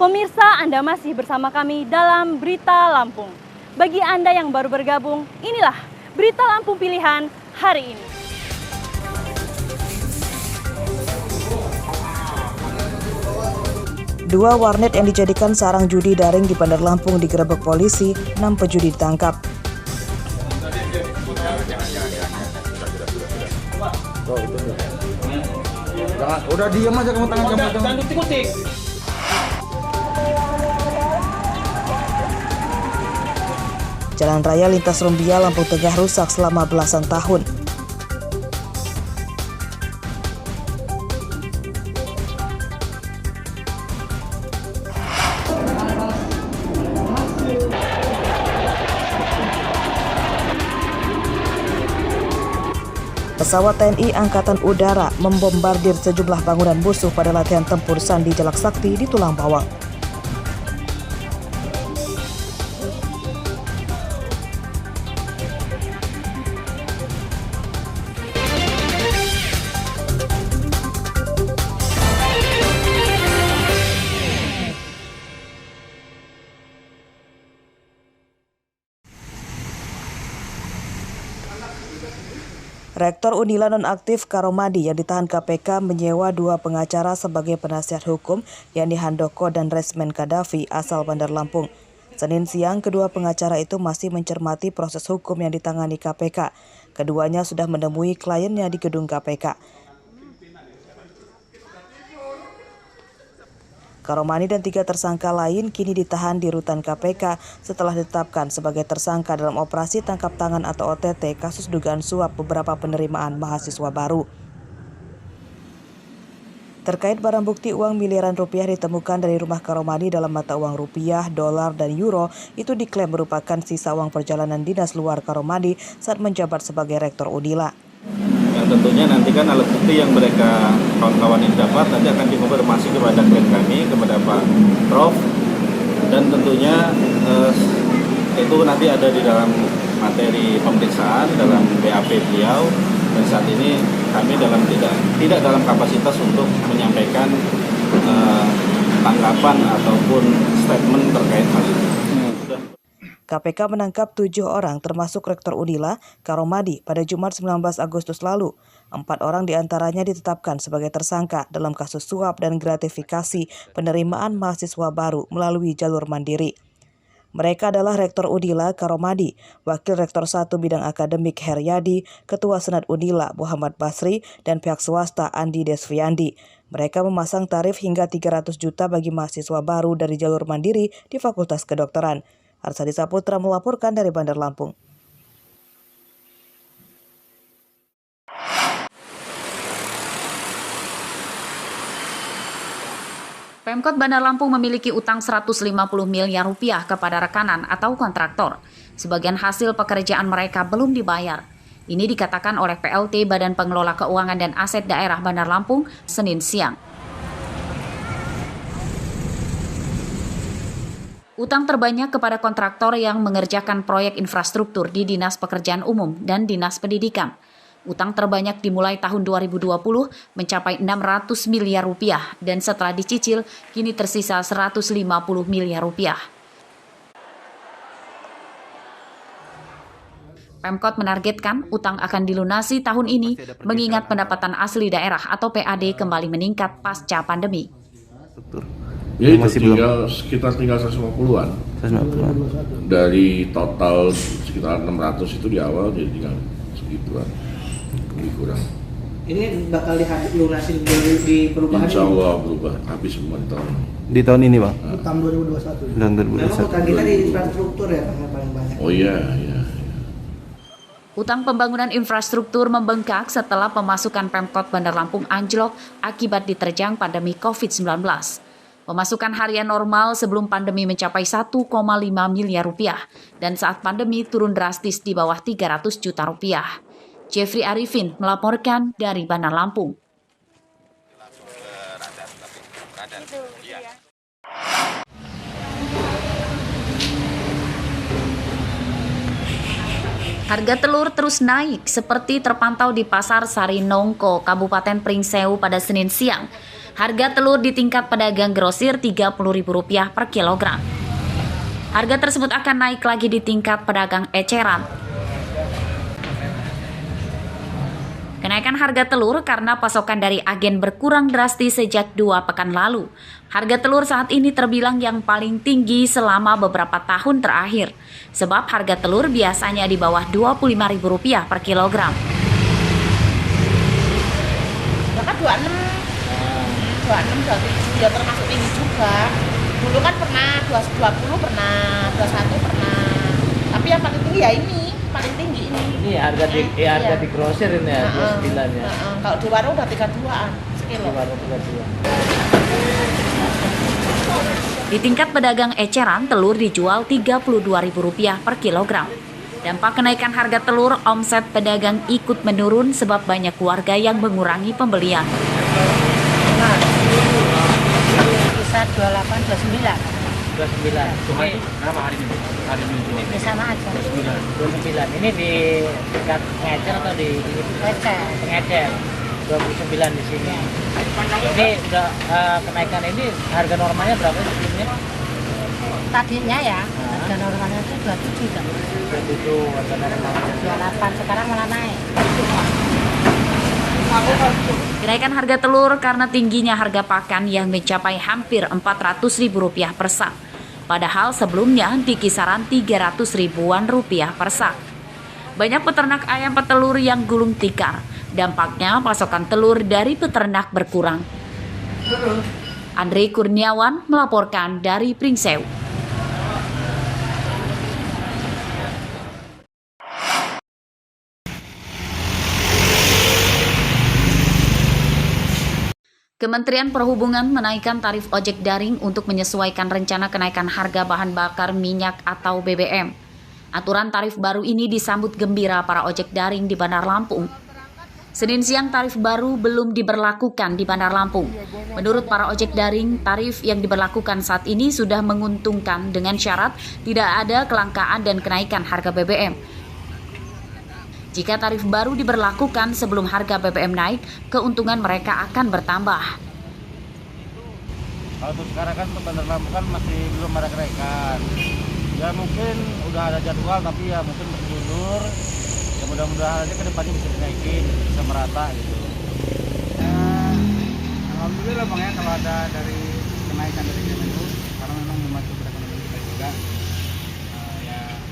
Pemirsa, Anda masih bersama kami dalam Berita Lampung. Bagi Anda yang baru bergabung, inilah Berita Lampung Pilihan hari ini. Dua warnet yang dijadikan sarang judi daring di Bandar Lampung digerebek polisi, 6 pejudi ditangkap. Udah diam aja kamu tangan kamu. Jangan kutik-kutik. Jalan raya lintas Rumbia Lampung Tengah rusak selama belasan tahun. Pesawat TNI Angkatan Udara membombardir sejumlah bangunan musuh pada latihan tempur Sandi Jalak Sakti di Tulang Bawang. Rektor Unila nonaktif Karomadi yang ditahan KPK menyewa 2 pengacara sebagai penasihat hukum, yakni Handoko dan Resmen Kadafi asal Bandar Lampung. Senin siang, kedua pengacara itu masih mencermati proses hukum yang ditangani KPK. Keduanya sudah menemui kliennya di gedung KPK. Karomani dan 3 tersangka lain kini ditahan di rutan KPK setelah ditetapkan sebagai tersangka dalam operasi tangkap tangan atau OTT kasus dugaan suap beberapa penerimaan mahasiswa baru. Terkait barang bukti uang miliaran rupiah ditemukan dari rumah Karomani dalam mata uang rupiah, dolar, dan euro, itu diklaim merupakan sisa uang perjalanan dinas luar Karomani saat menjabat sebagai Rektor Unila. Yang tentunya nanti kan alat bukti yang mereka kawan-kawan ini dapat nanti akan dikonfirmasi kepada klien kami, kepada Pak Prof. Dan tentunya itu nanti ada di dalam materi pemeriksaan, dalam BAP beliau. Dan saat ini kami tidak dalam kapasitas untuk menyampaikan tanggapan ataupun statement terkait hal ini. KPK menangkap 7 orang termasuk Rektor Unila, Karomadi, pada Jumat 19 Agustus lalu. 4 orang diantaranya ditetapkan sebagai tersangka dalam kasus suap dan gratifikasi penerimaan mahasiswa baru melalui jalur mandiri. Mereka adalah Rektor Unila, Karomadi, Wakil Rektor 1 Bidang Akademik Heryadi, Ketua Senat Unila Muhammad Basri, dan pihak swasta Andi Desviandi. Mereka memasang tarif hingga 300 juta bagi mahasiswa baru dari jalur mandiri di Fakultas Kedokteran. Arsadi Saputra melaporkan dari Bandar Lampung. Pemkot Bandar Lampung memiliki utang 150 miliar rupiah kepada rekanan atau kontraktor. Sebagian hasil pekerjaan mereka belum dibayar. Ini dikatakan oleh PLT Badan Pengelola Keuangan dan Aset Daerah Bandar Lampung Senin siang. Utang terbanyak kepada kontraktor yang mengerjakan proyek infrastruktur di Dinas Pekerjaan Umum dan Dinas Pendidikan. Utang terbanyak dimulai tahun 2020 mencapai 600 miliar rupiah dan setelah dicicil kini tersisa 150 miliar rupiah. Pemkot menargetkan utang akan dilunasi tahun ini mengingat pendapatan asli daerah atau PAD kembali meningkat pasca pandemi. Ya itu sekitar 150-an. Dari total sekitar 600 itu di awal jadi tinggal segituan. Lebih kurang. Ini bakal dilunasi di perubahan Insya Allah berubah habis semua Di tahun ini, Bang? tahun 2021. Tahun 2021. Memang utang kita di infrastruktur ya, Bang, yang paling banyak. Oh iya. Utang pembangunan infrastruktur membengkak setelah pemasukan Pemkot Bandar Lampung anjlok akibat diterjang pandemi COVID-19. Pemasukan harian normal sebelum pandemi mencapai 1,5 miliar rupiah dan saat pandemi turun drastis di bawah 300 juta rupiah. Jeffrey Arifin melaporkan dari Bandar Lampung. Harga telur terus naik seperti terpantau di Pasar Sari Nongko, Kabupaten Pringsewu pada Senin siang. Harga telur di tingkat pedagang grosir Rp30.000 per kilogram. Harga tersebut akan naik lagi di tingkat pedagang eceran. Kenaikan harga telur karena pasokan dari agen berkurang drastis sejak 2 pekan lalu. Harga telur saat ini terbilang yang paling tinggi selama beberapa tahun terakhir. Sebab harga telur biasanya di bawah Rp25.000 per kilogram. Bahkan 26 ya termasuk tinggi juga. Dulu kan pernah 20 pernah, 21 pernah. Tapi yang paling tinggi ya ini, paling tinggi ini. Ini harga di grosir ini ya, 29 ya. Kalau di warung udah 32-an sekilo. Di warung 32. Di tingkat pedagang eceran, telur dijual Rp32.000 per kilogram. Dampak kenaikan harga telur, omset pedagang ikut menurun sebab banyak warga yang mengurangi pembelian. Kisar 28, 29. 29. Ini Berapa hari ini? Hari ini jual. Ini sama aja. 29. Ini di tingkat pengecer atau di pengecer? 29 di sini. Ini udah kenaikan ini harga normalnya berapa sih sebelumnya? Tadinya ya, harga normalnya itu 27 kan. 27 harga normalnya. 28, sekarang malah naik. Kenaikan harga telur karena tingginya harga pakan yang mencapai hampir Rp400.000 per sak. Padahal sebelumnya di kisaran Rp300.000-an per sak. Banyak peternak ayam petelur yang gulung tikar. Dampaknya pasokan telur dari peternak berkurang. Andre Kurniawan melaporkan dari Pringsewu. Kementerian Perhubungan menaikkan tarif ojek daring untuk menyesuaikan rencana kenaikan harga bahan bakar minyak atau BBM. Aturan tarif baru ini disambut gembira para ojek daring di Bandar Lampung. Senin siang tarif baru belum diberlakukan di Bandar Lampung. Menurut para ojek daring, tarif yang diberlakukan saat ini sudah menguntungkan dengan syarat tidak ada kelangkaan dan kenaikan harga BBM. Jika tarif baru diberlakukan sebelum harga BBM naik, keuntungan mereka akan bertambah. Kalau untuk sekarang kan Bandar Lampung kan masih belum ada kenaikan. Ya mungkin udah ada jadwal tapi ya mungkin masih mundur. Ya mudah-mudahan aja ke depannya bisa dinaikin, bisa merata gitu. Alhamdulillah Bang ya kalau ada dari kenaikan dari Kemenhub karena memang membantu perekonomian kita juga. Ya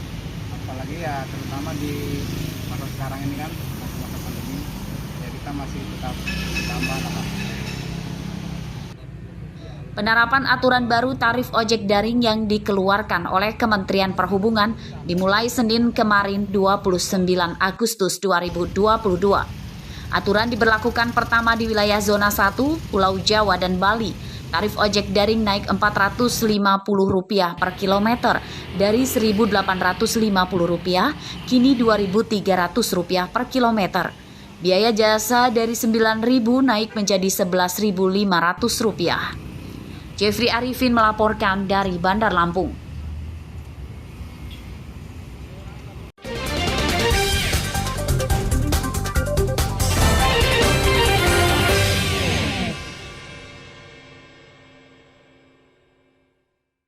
apalagi ya terutama di masa sekarang ini kan masa pandemi ya kita masih tetap tambah lah. Penerapan aturan baru tarif ojek daring yang dikeluarkan oleh Kementerian Perhubungan dimulai Senin kemarin 29 Agustus 2022. Aturan diberlakukan pertama di wilayah zona 1, Pulau Jawa dan Bali. Tarif ojek daring naik Rp450 per kilometer dari Rp1.850, kini Rp2.300 per kilometer. Biaya jasa dari Rp9.000 naik menjadi Rp11.500. Jeffrey Arifin melaporkan dari Bandar Lampung.